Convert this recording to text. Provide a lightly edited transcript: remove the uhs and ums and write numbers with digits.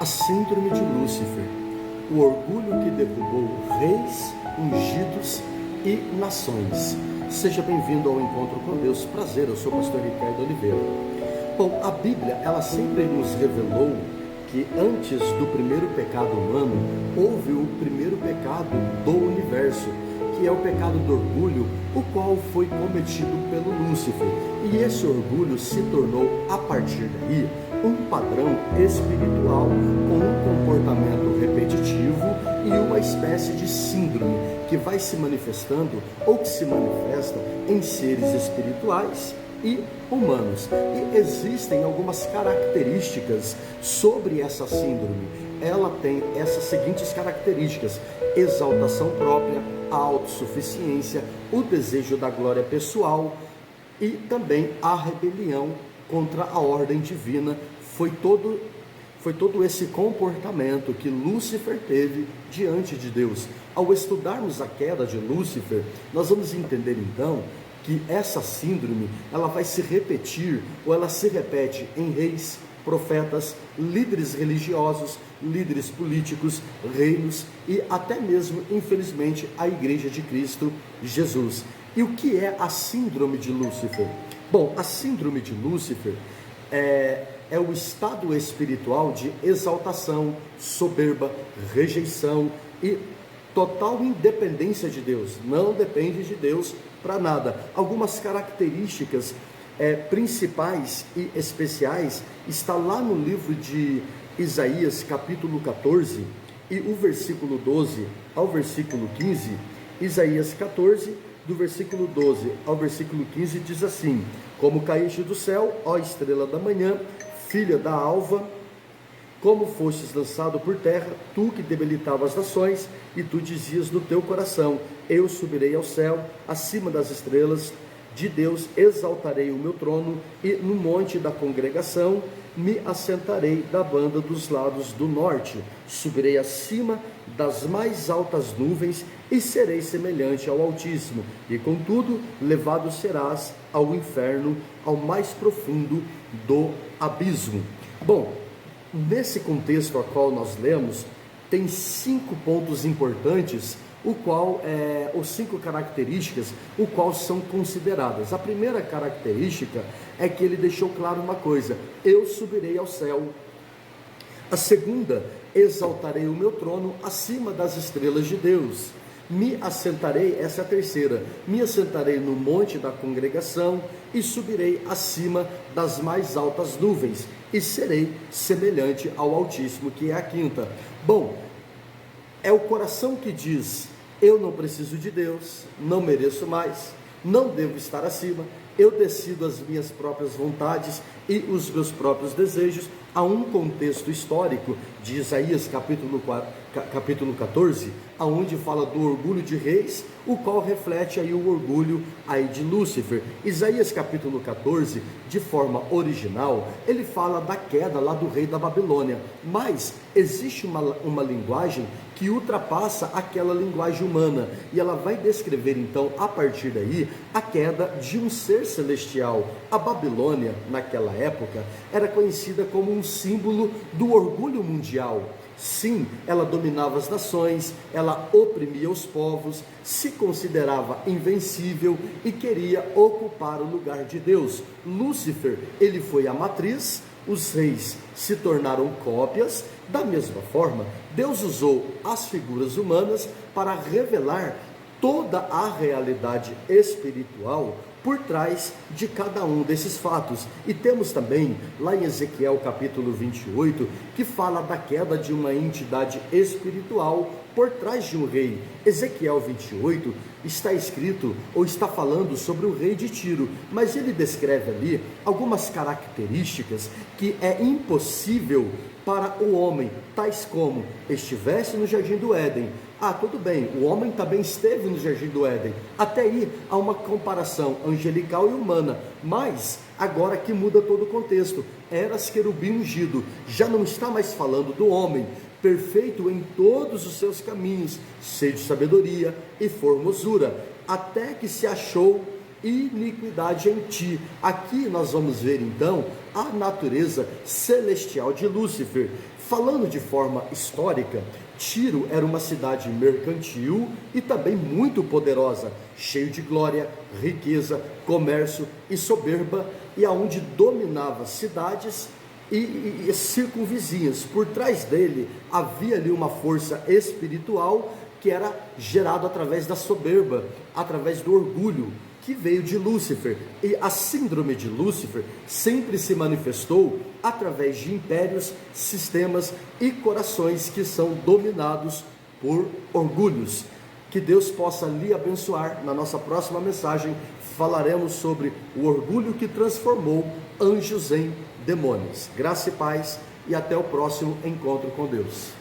síndrome de Lúcifer, o orgulho que derrubou reis, ungidos e nações. Seja bem-vindo ao Encontro com Deus. Prazer, eu sou o pastor Ricardo Oliveira. Bom, a Bíblia, ela sempre nos revelou que antes do primeiro pecado humano, houve o primeiro pecado do universo, que é o pecado do orgulho, o qual foi cometido pelo Lúcifer. E esse orgulho se tornou, a partir daí, um padrão espiritual com um comportamento repetitivo e uma espécie de síndrome que vai se manifestando ou que se manifesta em seres espirituais e humanos. E existem algumas características sobre essa síndrome. Ela tem essas seguintes características: exaltação própria, a autossuficiência, o desejo da glória pessoal e também a rebelião contra a ordem divina. Foi todo esse comportamento que Lúcifer teve diante de Deus. Ao estudarmos a queda de Lúcifer, nós vamos entender então que essa síndrome, ela vai se repetir, ou ela se repete em reis, profetas, líderes religiosos, líderes políticos, reinos e até mesmo, infelizmente, a Igreja de Cristo Jesus. E o que é a síndrome de Lúcifer? Bom, a síndrome de Lúcifer é o estado espiritual de exaltação, soberba, rejeição e total independência de Deus. Não depende de Deus para nada. Algumas características principais e especiais está lá no livro de Isaías, capítulo 14, e o versículo 12 ao versículo 15. Isaías 14, do versículo 12 ao versículo 15, diz assim: como caíste do céu, ó estrela da manhã, filha da alva, como fostes lançado por terra, tu que debilitavas as nações, e tu dizias no teu coração: eu subirei ao céu, acima das estrelas de Deus exaltarei o meu trono, e no monte da congregação me assentarei da banda dos lados do norte, subirei acima das mais altas nuvens, e serei semelhante ao Altíssimo, e contudo levado serás ao inferno, ao mais profundo do abismo. Bom, nesse contexto a qual nós lemos, tem 5 pontos importantes, ou 5 características, o qual são consideradas. A primeira característica é que ele deixou claro uma coisa: eu subirei ao céu. A segunda: exaltarei o meu trono acima das estrelas de Deus. Me assentarei, essa é a terceira, me assentarei no monte da congregação e subirei acima das mais altas nuvens e serei semelhante ao Altíssimo, que é a quinta. Bom, é o coração que diz: eu não preciso de Deus, não mereço mais, não devo estar acima, eu decido as minhas próprias vontades e os meus próprios desejos. Há um contexto histórico de Isaías capítulo 14, aonde fala do orgulho de reis, o qual reflete aí o orgulho aí de Lúcifer. Isaías capítulo 14, de forma original, ele fala da queda lá do rei da Babilônia, mas existe uma linguagem que ultrapassa aquela linguagem humana, e ela vai descrever então, a partir daí, a queda de um ser celestial. A Babilônia, naquela época, era conhecida como um símbolo do orgulho mundial. Sim, ela dominava as nações, ela oprimia os povos, se considerava invencível e queria ocupar o lugar de Deus. Lúcifer, ele foi a matriz, os reis se tornaram cópias. Da mesma forma, Deus usou as figuras humanas para revelar toda a realidade espiritual por trás de cada um desses fatos. E temos também lá em Ezequiel capítulo 28, que fala da queda de uma entidade espiritual por trás de um rei. Ezequiel 28 está escrito, ou está falando sobre o rei de Tiro, mas ele descreve ali algumas características que é impossível para o homem, tais como: estivesse no jardim do Éden. Tudo bem, o homem também esteve no jardim do Éden. Até aí há uma comparação angelical e humana, mas agora que muda todo o contexto. Eras querubim ungido, já não está mais falando do homem, perfeito em todos os seus caminhos, cheio de sabedoria e formosura, até que se achou iniquidade em ti. Aqui nós vamos ver então a natureza celestial de Lúcifer. Falando de forma histórica, Tiro era uma cidade mercantil e também muito poderosa, cheio de glória, riqueza, comércio e soberba, e aonde dominava cidades e circunvizinhas. Por trás dele havia ali uma força espiritual que era gerada através da soberba, através do orgulho, que veio de Lúcifer. E a síndrome de Lúcifer sempre se manifestou através de impérios, sistemas e corações que são dominados por orgulhos. Que Deus possa lhe abençoar. Na nossa próxima mensagem falaremos sobre o orgulho que transformou anjos em demônios. Graça e paz, e até o próximo encontro com Deus.